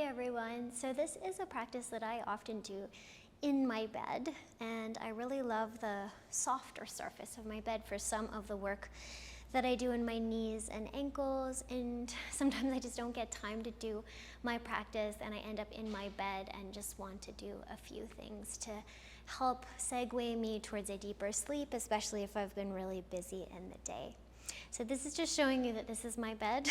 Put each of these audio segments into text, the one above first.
everyone. So this is a practice that I often do in my bed, and I really love the softer surface of my bed for some of the work that I do in my knees and ankles, and sometimes I just don't get time to do my practice and I end up in my bed and just want to do a few things to help segue me towards a deeper sleep, especially if I've been really busy in the day. So this is just showing you that this is my bed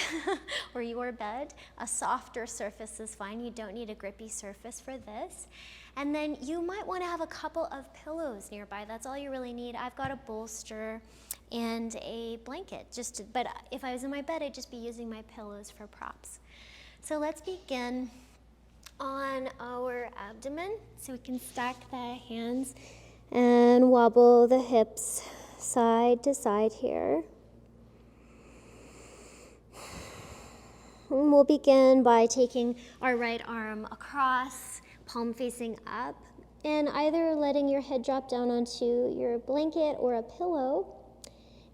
or your bed. A softer surface is fine. You don't need a grippy surface for this. And then you might want to have a couple of pillows nearby. That's all you really need. I've got a bolster and a blanket. But if I was in my bed, I'd just be using my pillows for props. So let's begin on our abdomen. So we can stack the hands and wobble the hips side to side here. And we'll begin by taking our right arm across, palm facing up, and either letting your head drop down onto your blanket or a pillow.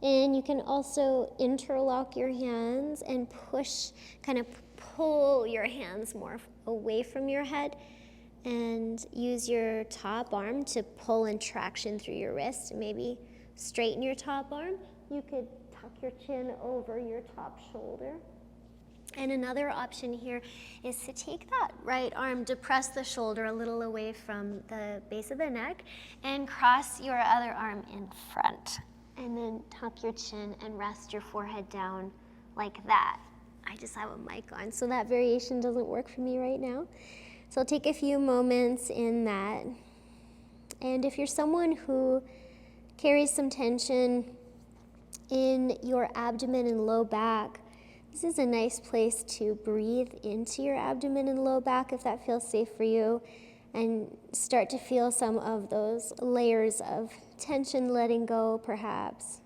And you can also interlock your hands and push, kind of pull your hands more away from your head, and use your top arm to pull in traction through your wrist. Maybe straighten your top arm. You could tuck your chin over your top shoulder. And another option here is to take that right arm, depress the shoulder a little away from the base of the neck, and cross your other arm in front. And then tuck your chin and rest your forehead down like that. I just have a mic on, so that variation doesn't work for me right now. So I'll take a few moments in that. And if you're someone who carries some tension in your abdomen and low back, this is a nice place to breathe into your abdomen and low back if that feels safe for you, and start to feel some of those layers of tension letting go, perhaps.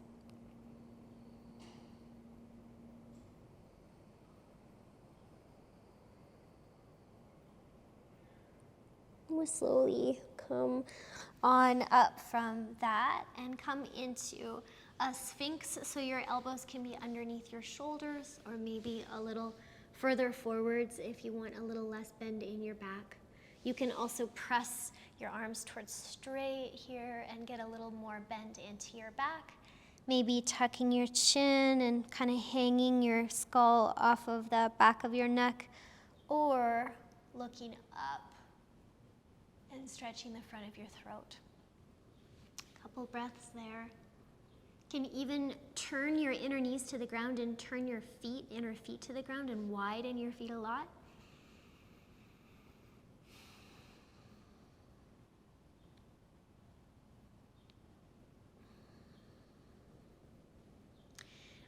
We'll slowly come on up from that and come into a sphinx, so your elbows can be underneath your shoulders or maybe a little further forwards if you want a little less bend in your back. You can also press your arms towards straight here and get a little more bend into your back. Maybe tucking your chin and kind of hanging your skull off of the back of your neck, or looking up and stretching the front of your throat. Couple breaths there. You can even turn your inner knees to the ground and turn your inner feet to the ground and widen your feet a lot.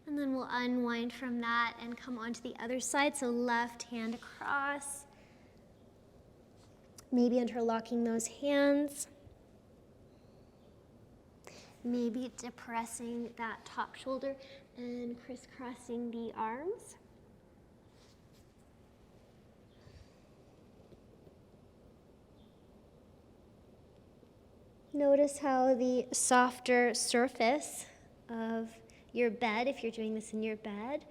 And then we'll unwind from that and come onto the other side. So left hand across, maybe interlocking those hands. Maybe depressing that top shoulder and crisscrossing the arms. Notice how the softer surface of your bed, if you're doing this in your bed,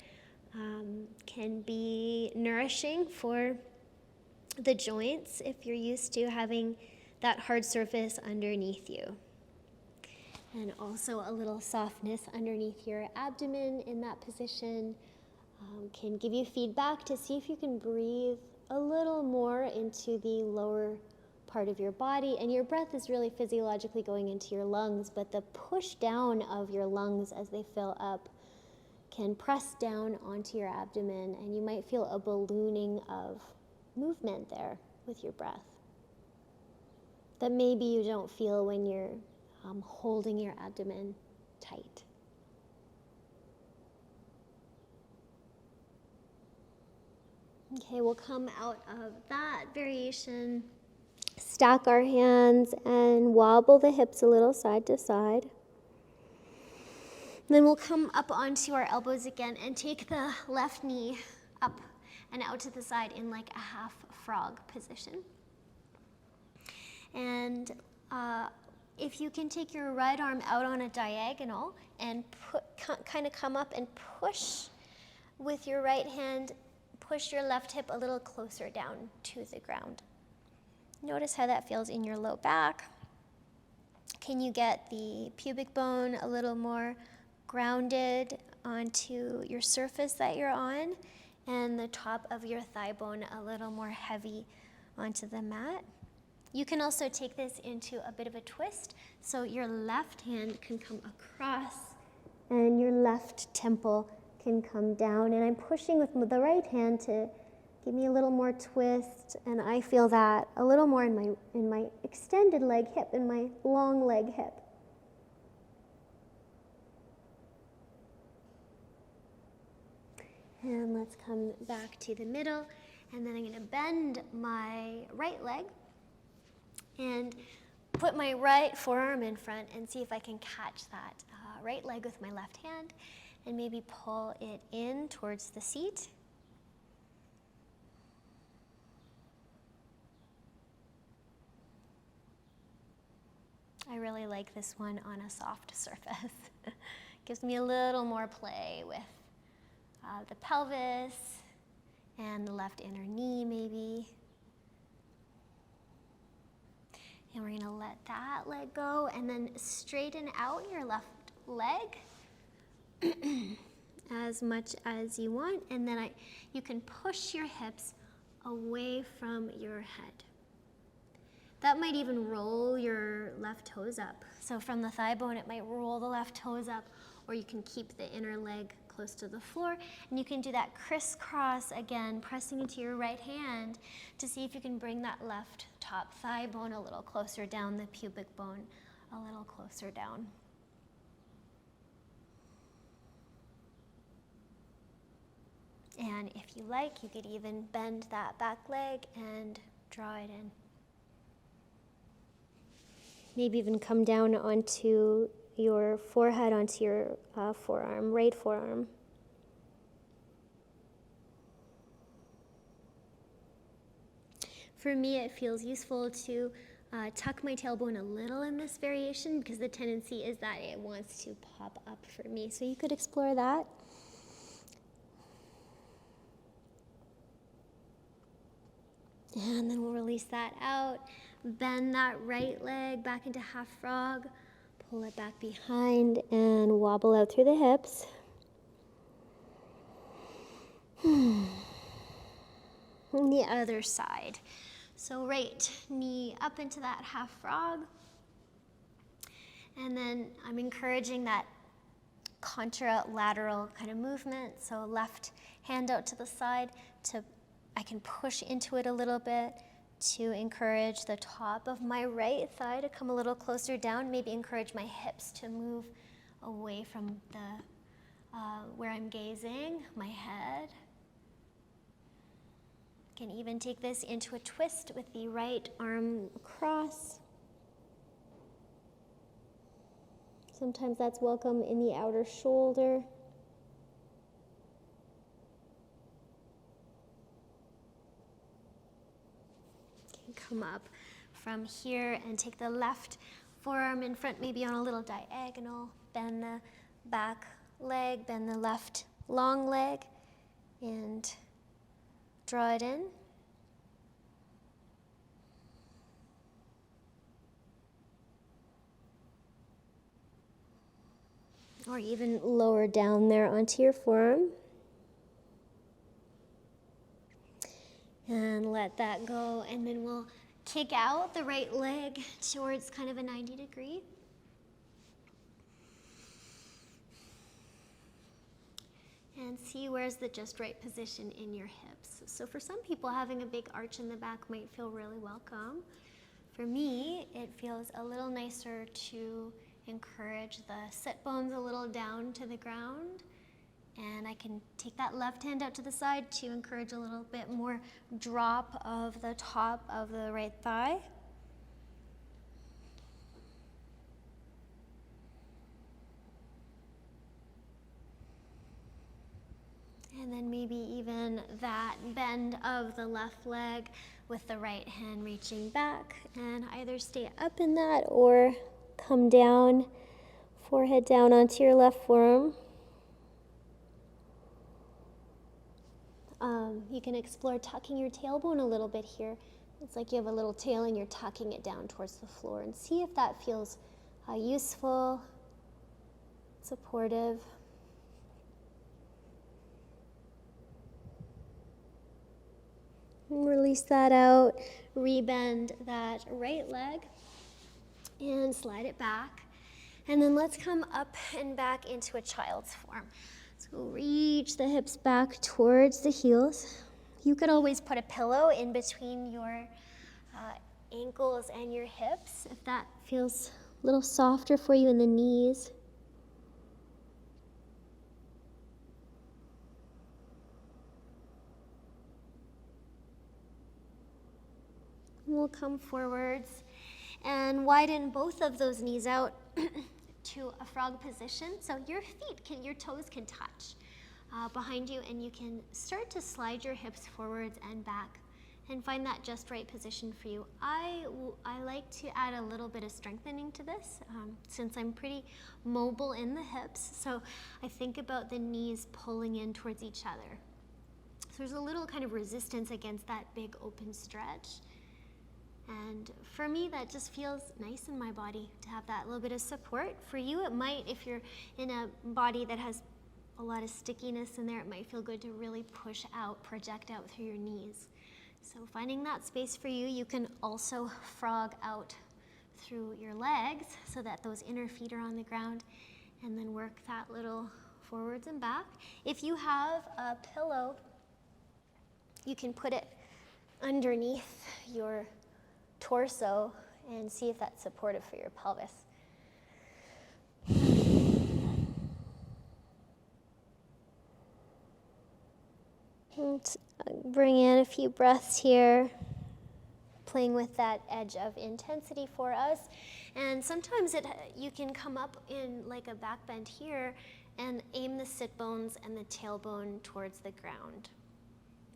can be nourishing for the joints if you're used to having that hard surface underneath you. And also a little softness underneath your abdomen in that position can give you feedback to see if you can breathe a little more into the lower part of your body. And your breath is really physiologically going into your lungs, but the push down of your lungs as they fill up can press down onto your abdomen, and you might feel a ballooning of movement there with your breath that maybe you don't feel when you're holding your abdomen tight. Okay, we'll come out of that variation, stack our hands and wobble the hips a little side to side. And then we'll come up onto our elbows again and take the left knee up and out to the side in like a half frog position. And if you can take your right arm out on a diagonal and kind of come up and push with your right hand push your left hip a little closer down to the ground. Notice how that feels in your low back. Can you get the pubic bone a little more grounded onto your surface that you're on, and the top of your thigh bone a little more heavy onto the mat? You can also take this into a bit of a twist, so your left hand can come across and your left temple can come down, and I'm pushing with the right hand to give me a little more twist, and I feel that a little more in my extended leg hip, in my long leg hip. And let's come back to the middle, and then I'm going to bend my right leg and put my right forearm in front and see if I can catch that right leg with my left hand and maybe pull it in towards the seat. I really like this one on a soft surface. Gives me a little more play with the pelvis and the left inner knee maybe. And we're gonna let that leg go and then straighten out your left leg as much as you want, and then you can push your hips away from your head. That might even roll your left toes up. So from the thigh bone, it might roll the left toes up, or you can keep the inner leg close to the floor. And you can do that crisscross again, pressing into your right hand to see if you can bring that left top thigh bone a little closer down, the pubic bone a little closer down. And if you like, you could even bend that back leg and draw it in. Maybe even come down onto your forehead, onto your forearm, right forearm. For me, it feels useful to tuck my tailbone a little in this variation because the tendency is that it wants to pop up for me. So you could explore that. And then we'll release that out. Bend that right leg back into half frog. Pull it back behind and wobble out through the hips. And the other side. So right knee up into that half frog. And then I'm encouraging that contralateral kind of movement. So left hand out to the side I can push into it a little bit to encourage the top of my right thigh to come a little closer down, maybe encourage my hips to move away from where I'm gazing, my head. Can even take this into a twist with the right arm across. Sometimes that's welcome in the outer shoulder. Come up from here and take the left forearm in front, maybe on a little diagonal. Bend the back leg, bend the left long leg, and draw it in. Or even lower down there onto your forearm. And let that go, and then we'll kick out the right leg towards kind of a 90 degree. And see where's the just right position in your hips. So for some people, having a big arch in the back might feel really welcome. For me, it feels a little nicer to encourage the sit bones a little down to the ground. And I can take that left hand out to the side to encourage a little bit more drop of the top of the right thigh. And then maybe even that bend of the left leg with the right hand reaching back, and either stay up in that or come down, forehead down onto your left forearm. You can explore tucking your tailbone a little bit here. It's like you have a little tail and you're tucking it down towards the floor, and see if that feels useful, supportive. And release that out, rebend that right leg and slide it back. And then let's come up and back into a child's form. So reach the hips back towards the heels. You could always put a pillow in between your ankles and your hips if that feels a little softer for you in the knees. We'll come forwards and widen both of those knees out to a frog position. So your your toes can touch behind you, and you can start to slide your hips forwards and back and find that just right position for you. I like to add a little bit of strengthening to this since I'm pretty mobile in the hips. So I think about the knees pulling in towards each other. So there's a little kind of resistance against that big open stretch. And for me, that just feels nice in my body to have that little bit of support. For you, it might, if you're in a body that has a lot of stickiness in there, it might feel good to really push out, project out through your knees. So finding that space for you, you can also frog out through your legs so that those inner feet are on the ground, and then work that little forwards and back. If you have a pillow, you can put it underneath your torso and see if that's supportive for your pelvis. Let's bring in a few breaths here, playing with that edge of intensity for us. And sometimes you can come up in like a back bend here and aim the sit bones and the tailbone towards the ground.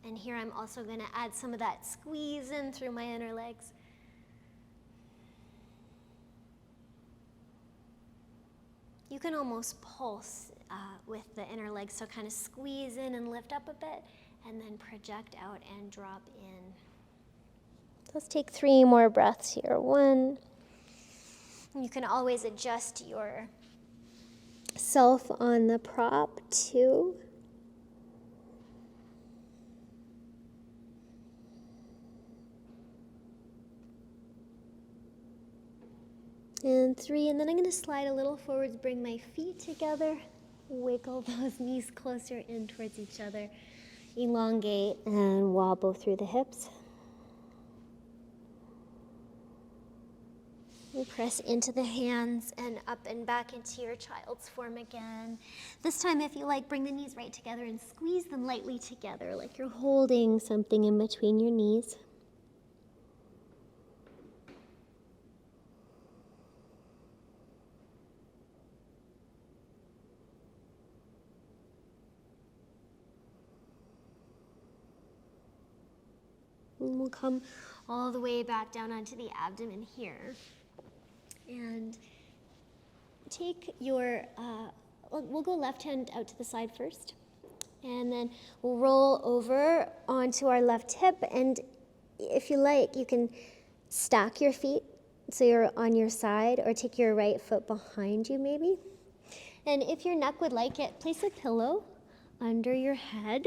And here I'm also going to add some of that squeeze in through my inner legs. You can almost pulse with the inner legs, so kind of squeeze in and lift up a bit, and then project out and drop in. Let's take 3 more breaths here. 1. You can always adjust yourself on the prop. 2. And 3, and then I'm going to slide a little forwards, bring my feet together, wiggle those knees closer in towards each other, elongate and wobble through the hips. And press into the hands and up and back into your child's form again. This time, if you like, bring the knees right together and squeeze them lightly together, like you're holding something in between your knees. And we'll come all the way back down onto the abdomen here. And take your, we'll go left hand out to the side first. And then we'll roll over onto our left hip. And if you like, you can stack your feet so you're on your side, or take your right foot behind you maybe. And if your neck would like it, place a pillow under your head.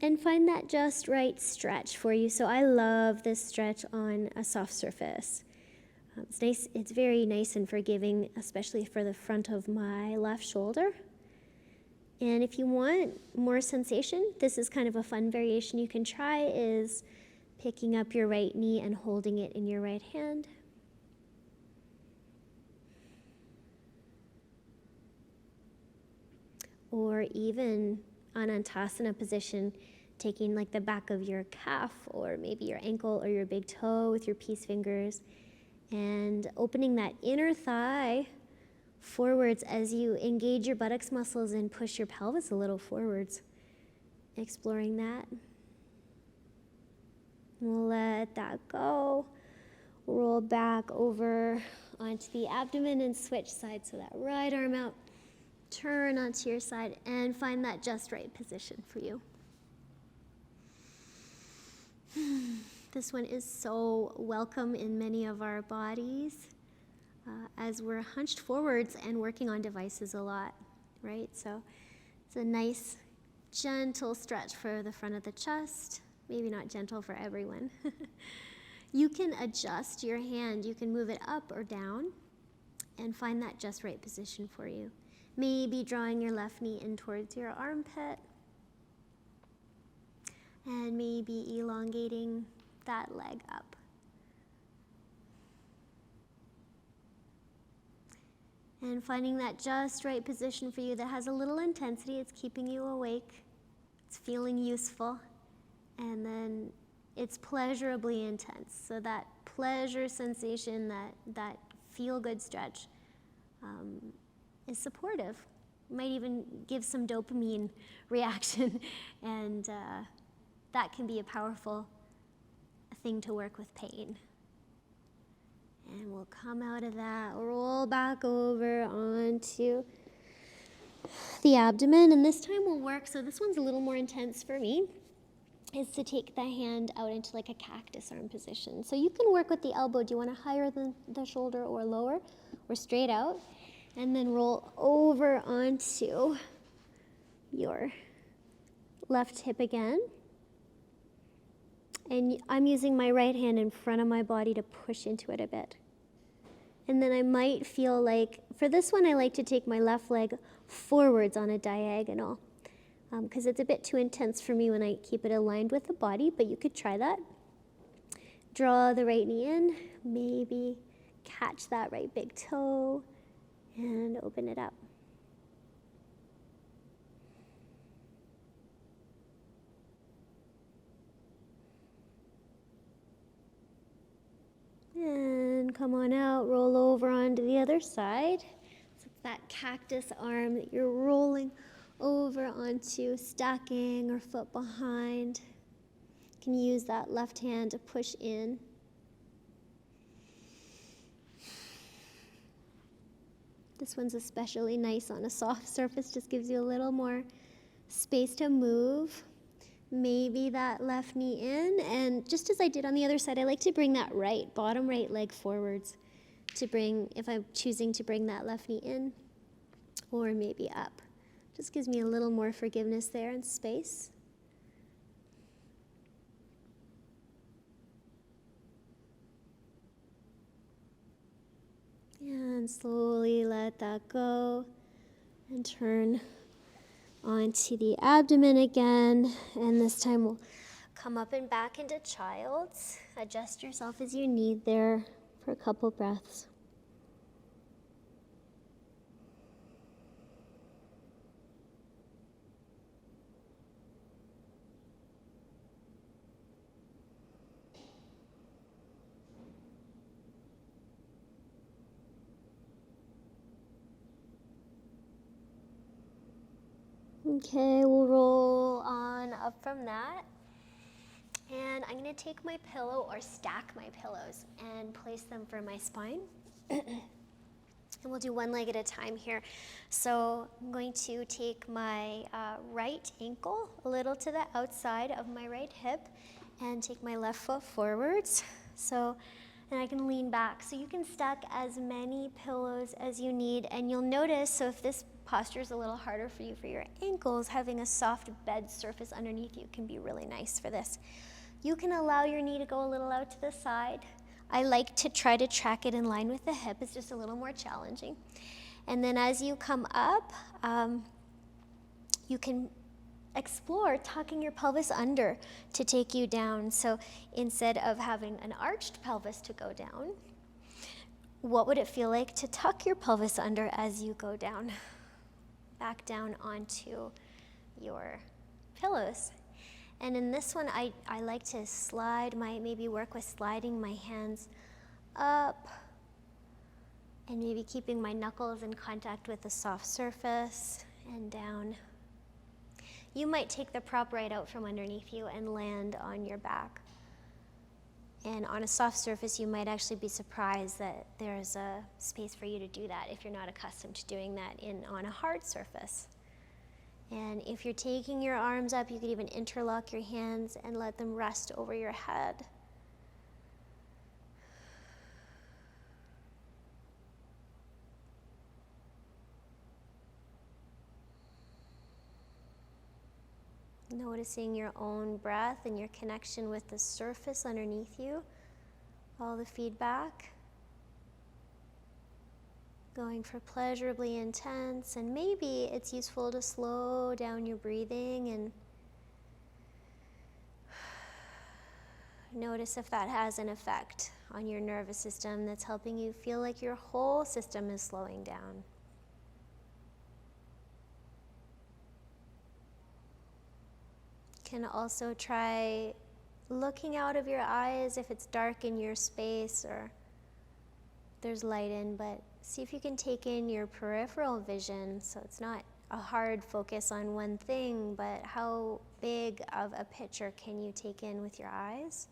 And find that just right stretch for you. So I love this stretch on a soft surface. It's nice. It's very nice and forgiving, especially for the front of my left shoulder. And if you want more sensation, this is kind of a fun variation you can try, is picking up your right knee and holding it in your right hand. Or even on Antasana position, taking like the back of your calf or maybe your ankle or your big toe with your peace fingers, and opening that inner thigh forwards as you engage your buttocks muscles and push your pelvis a little forwards. Exploring that. We'll let that go. Roll back over onto the abdomen and switch sides, so that right arm out Turn onto your side and find that just right position for you. This one is so welcome in many of our bodies as we're hunched forwards and working on devices a lot, right? So it's a nice, gentle stretch for the front of the chest. Maybe not gentle for everyone. You can adjust your hand. You can move it up or down and find that just right position for you. Maybe drawing your left knee in towards your armpit and maybe elongating that leg up. And finding that just right position for you that has a little intensity. It's keeping you awake. It's feeling useful. And then it's pleasurably intense. So that pleasure sensation, that feel-good stretch is supportive. Might even give some dopamine reaction. And that can be a powerful thing to work with pain. And we'll come out of that, roll back over onto the abdomen. And this time we'll work, so this one's a little more intense for me, is to take the hand out into like a cactus arm position. So you can work with the elbow. Do you want to higher than the shoulder or lower or straight out? And then roll over onto your left hip again. And I'm using my right hand in front of my body to push into it a bit. And then I might feel like, for this one, I like to take my left leg forwards on a diagonal because it's a bit too intense for me when I keep it aligned with the body, but you could try that. Draw the right knee in, maybe catch that right big toe, and open it up. And come on out, roll over onto the other side. So it's that cactus arm that you're rolling over onto, stacking or foot behind. You can use that left hand to push in. This one's especially nice on a soft surface, just gives you a little more space to move. Maybe that left knee in, and just as I did on the other side, I like to bring that bottom right leg forwards to bring, if I'm choosing to bring that left knee in, or maybe up. Just gives me a little more forgiveness there and space. And slowly let that go and turn onto the abdomen again, and this time we'll come up and back into child's. Adjust yourself as you need there for a couple breaths. Okay, we'll roll on up from that. And I'm going to take my pillow or stack my pillows and place them for my spine. And we'll do one leg at a time here. So I'm going to take my right ankle a little to the outside of my right hip and take my left foot forwards. And I can lean back. So you can stack as many pillows as you need. And you'll notice, so if this posture is a little harder for you for your ankles, having a soft bed surface underneath you can be really nice for this. You can allow your knee to go a little out to the side. I like to try to track it in line with the hip. It's just a little more challenging. And then as you come up, you can explore tucking your pelvis under to take you down. So instead of having an arched pelvis to go down, what would it feel like to tuck your pelvis under as you go down? Back down onto your pillows. And in this one, I like to maybe work with sliding my hands up and maybe keeping my knuckles in contact with the soft surface and down. You might take the prop right out from underneath you and land on your back. And on a soft surface, you might actually be surprised that there's a space for you to do that if you're not accustomed to doing that on a hard surface. And if you're taking your arms up, you could even interlock your hands and let them rest over your head. Noticing your own breath and your connection with the surface underneath you, all the feedback. Going for pleasurably intense, and maybe it's useful to slow down your breathing and notice if that has an effect on your nervous system that's helping you feel like your whole system is slowing down. Can also try looking out of your eyes if it's dark in your space or there's light in, but see if you can take in your peripheral vision, so it's not a hard focus on one thing, but how big of a picture can you take in with your eyes?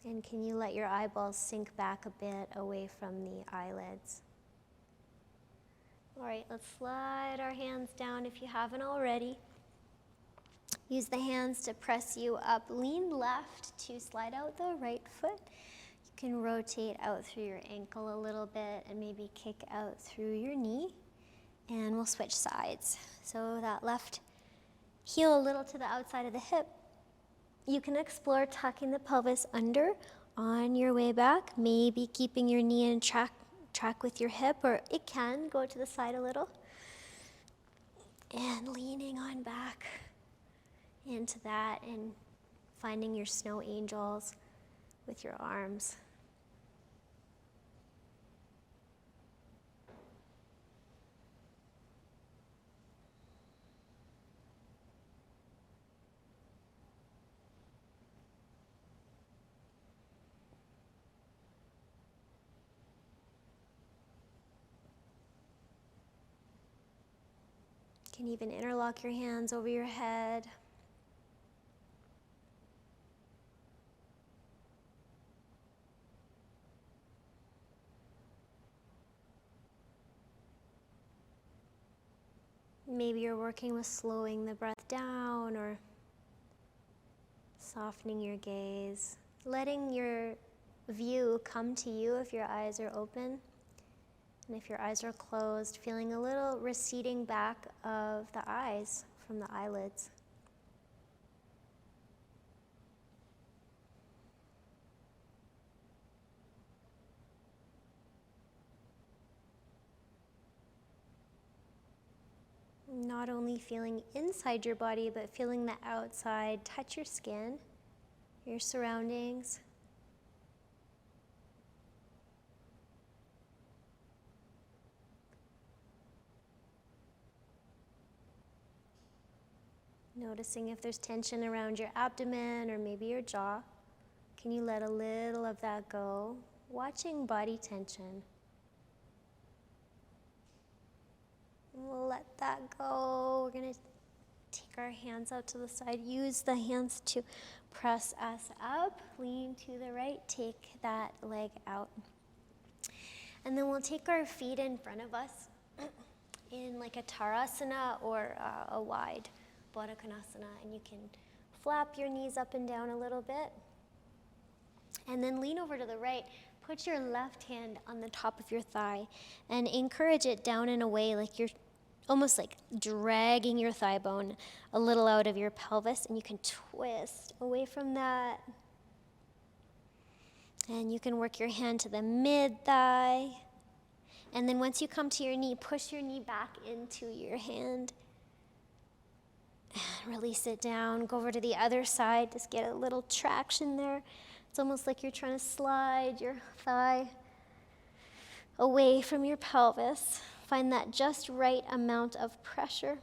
And can you let your eyeballs sink back a bit away from the eyelids? All right, let's slide our hands down if you haven't already. Use the hands to press you up. Lean left to slide out the right foot. You can rotate out through your ankle a little bit and maybe kick out through your knee. And we'll switch sides. So that left heel a little to the outside of the hip. You can explore tucking the pelvis under on your way back, maybe keeping your knee in track with your hip, or it can go to the side a little. And leaning on back into that and finding your snow angels with your arms. You can even interlock your hands over your head. Maybe you're working with slowing the breath down or softening your gaze, letting your view come to you if your eyes are open. And if your eyes are closed, feeling a little receding back of the eyes from the eyelids. Not only feeling inside your body, but feeling the outside touch your skin, your surroundings. Noticing if there's tension around your abdomen or maybe your jaw. Can you let a little of that go? Watching body tension. We'll let that go. We're going to take our hands out to the side. Use the hands to press us up. Lean to the right. Take that leg out. And then we'll take our feet in front of us in like a Tarasana or a wide Baddha Konasana. And you can flap your knees up and down a little bit. And then lean over to the right. Put your left hand on the top of your thigh and encourage it down and away like you're almost like dragging your thigh bone a little out of your pelvis, and you can twist away from that. And you can work your hand to the mid-thigh. And then once you come to your knee, push your knee back into your hand. And release it down. Go over to the other side. Just get a little traction there. It's almost like you're trying to slide your thigh away from your pelvis. Find that just right amount of pressure.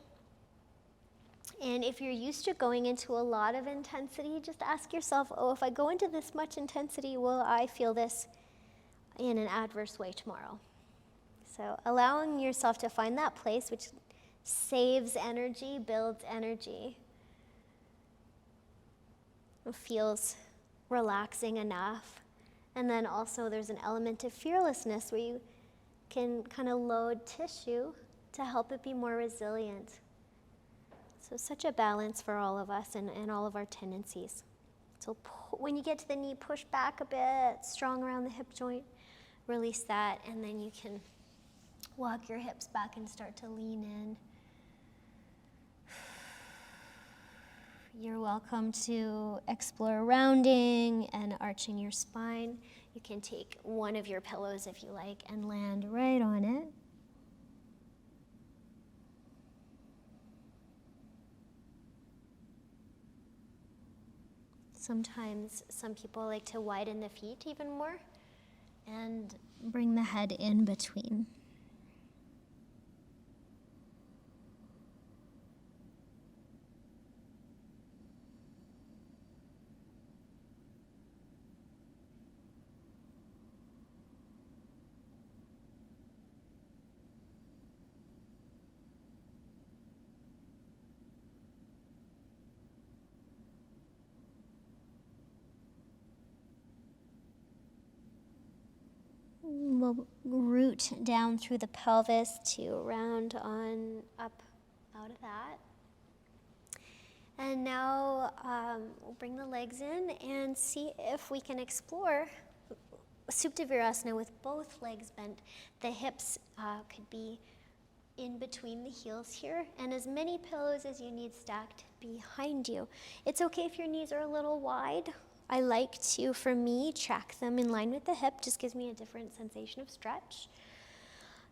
And if you're used to going into a lot of intensity, just ask yourself, if I go into this much intensity, will I feel this in an adverse way tomorrow? So allowing yourself to find that place which saves energy, builds energy. It feels relaxing enough. And then also there's an element of fearlessness where you can kind of load tissue to help it be more resilient. So such a balance for all of us and all of our tendencies. So when you get to the knee, push back a bit, strong around the hip joint, release that, and then you can walk your hips back and start to lean in. You're welcome to explore rounding and arching your spine. You can take one of your pillows if you like and land right on it. Sometimes some people like to widen the feet even more and bring the head in between. We'll root down through the pelvis to round on up out of that. And now we'll bring the legs in and see if we can explore Supta Virasana with both legs bent. The hips could be in between the heels here, and as many pillows as you need stacked behind you. It's okay if your knees are a little wide. I like to, for me, track them in line with the hip. Just gives me a different sensation of stretch.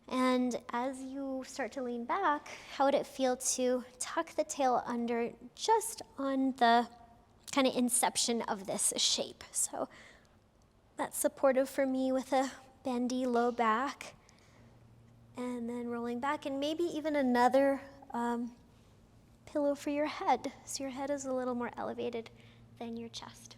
And as you start to lean back, how would it feel to tuck the tail under just on the kind of inception of this shape? So that's supportive for me with a bendy low back. And then rolling back, and maybe even another pillow for your head, so your head is a little more elevated than your chest.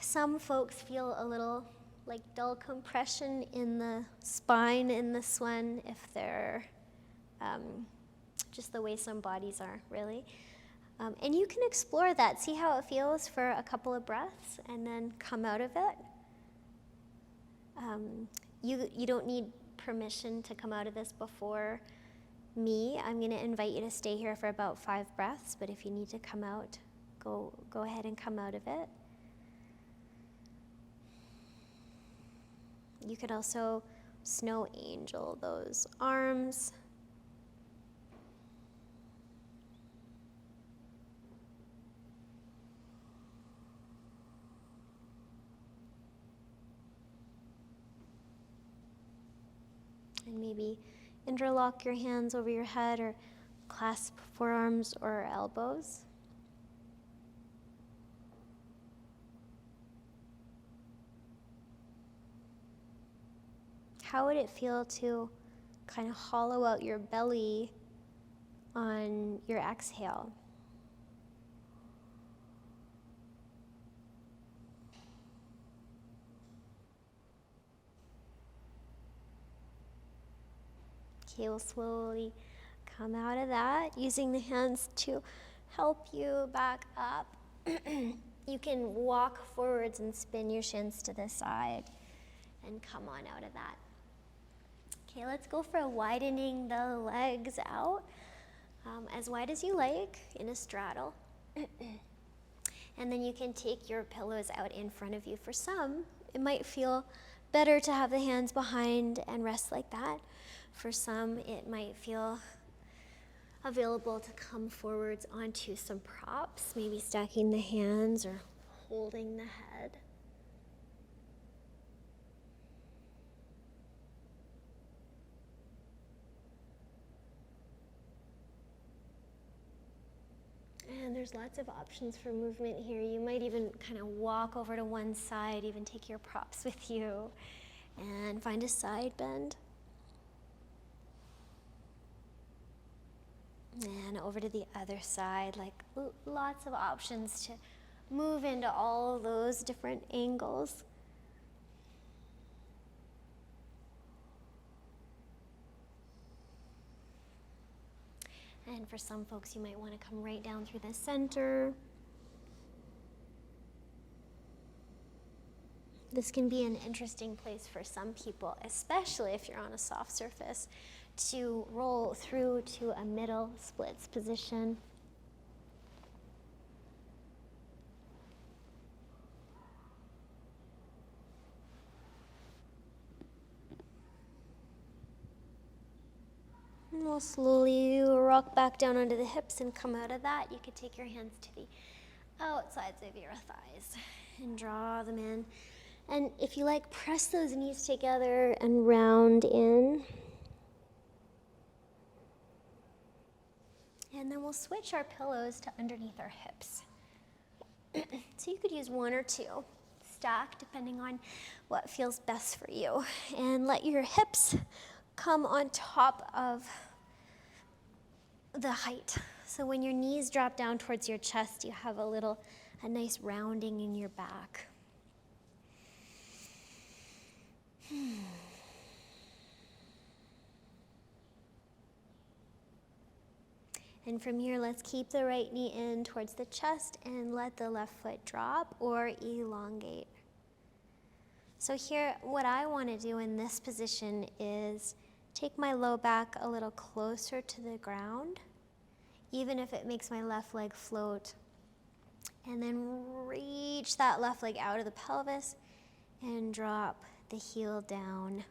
Some folks feel a little like dull compression in the spine in this one if they're just the way some bodies are, really. And you can explore that, see how it feels for a couple of breaths, and then come out of it. You don't need permission to come out of this before me. I'm going to invite you to stay here for about 5 breaths, but if you need to come out, go ahead and come out of it. You could also snow angel those arms. And maybe interlock your hands over your head or clasp forearms or elbows. How would it feel to kind of hollow out your belly on your exhale? Okay, we'll slowly come out of that, using the hands to help you back up. You can walk forwards and spin your shins to the side and come on out of that. Okay, let's go for widening the legs out as wide as you like in a straddle. And then you can take your pillows out in front of you. For some, it might feel better to have the hands behind and rest like that. For some, it might feel available to come forwards onto some props, maybe stacking the hands or holding the head. And there's lots of options for movement here. You might even kind of walk over to one side, even take your props with you, and find a side bend. And over to the other side, like lots of options to move into all those different angles. And for some folks, you might want to come right down through the center. This can be an interesting place for some people, especially if you're on a soft surface, to roll through to a middle splits position. And we'll slowly rock back down onto the hips and come out of that. You could take your hands to the outsides of your thighs and draw them in. And if you like, press those knees together and round in. And then we'll switch our pillows to underneath our hips. So you could use one or two, stacked depending on what feels best for you. And let your hips come on top of the height. So when your knees drop down towards your chest, you have a nice rounding in your back. And from here, let's keep the right knee in towards the chest and let the left foot drop or elongate. So here, what I want to do in this position is take my low back a little closer to the ground, even if it makes my left leg float. And then reach that left leg out of the pelvis and drop the heel down.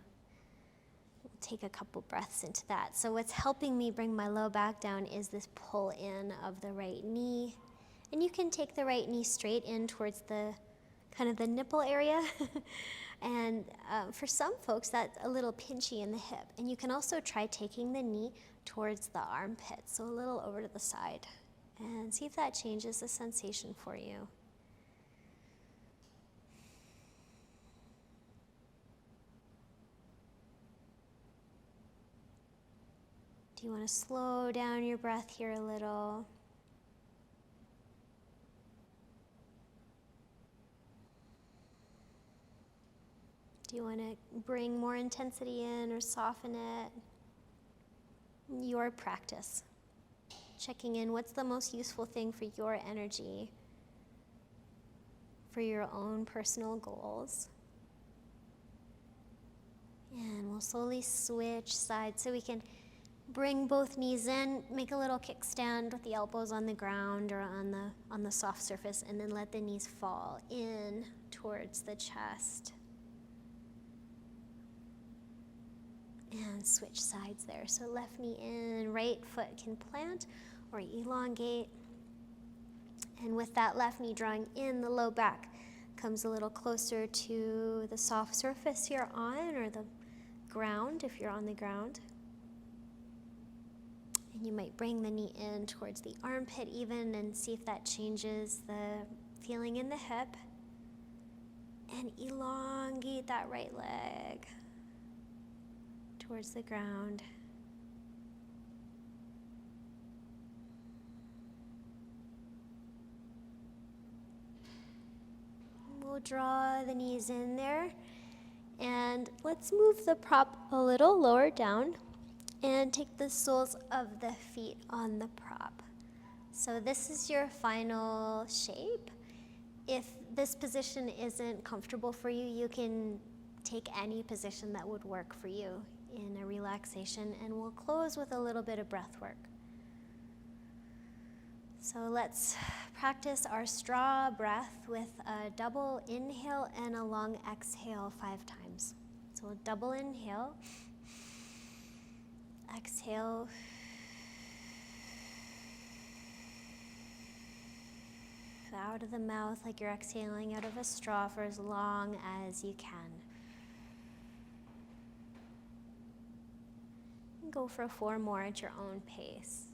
We'll take a couple breaths into that. So what's helping me bring my low back down is this pull in of the right knee. And you can take the right knee straight in towards the kind of the nipple area. And for some folks, that's a little pinchy in the hip. And you can also try taking the knee towards the armpit, so a little over to the side. And see if that changes the sensation for you. Do you want to slow down your breath here a little? Do you want to bring more intensity in or soften it? Your practice. Checking in, what's the most useful thing for your energy, for your own personal goals? And we'll slowly switch sides so we can bring both knees in, make a little kickstand with the elbows on the ground or on the soft surface, and then let the knees fall in towards the chest. And switch sides there. So left knee in, right foot can plant or elongate. And with that left knee drawing in, the low back comes a little closer to the soft surface you're on, or the ground if you're on the ground. And you might bring the knee in towards the armpit even and see if that changes the feeling in the hip. And elongate that right leg towards the ground. We'll draw the knees in there, and let's move the prop a little lower down and take the soles of the feet on the prop. So this is your final shape. If this position isn't comfortable for you, you can take any position that would work for you in a relaxation, and we'll close with a little bit of breath work. So let's practice our straw breath with a double inhale and a long exhale 5 times. So a double inhale, exhale, out of the mouth like you're exhaling out of a straw for as long as you can. Go for 4 more at your own pace.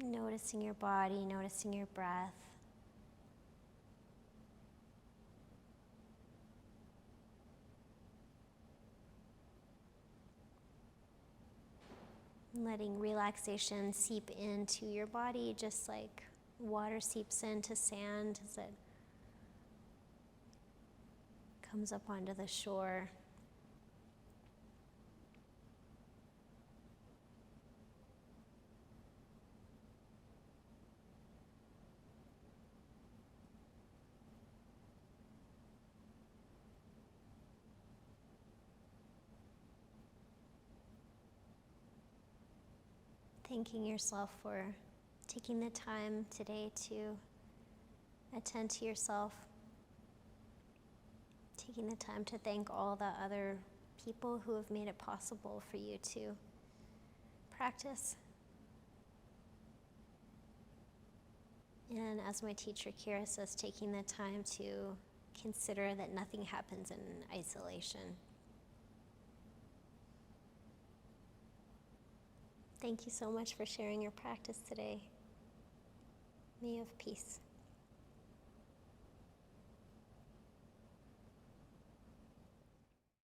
And noticing your body, noticing your breath. Letting relaxation seep into your body just like water seeps into sand as it comes up onto the shore. Thanking yourself for taking the time today to attend to yourself. Taking the time to thank all the other people who have made it possible for you to practice. And as my teacher Kira says, taking the time to consider that nothing happens in isolation. Thank you so much for sharing your practice today. May you have peace.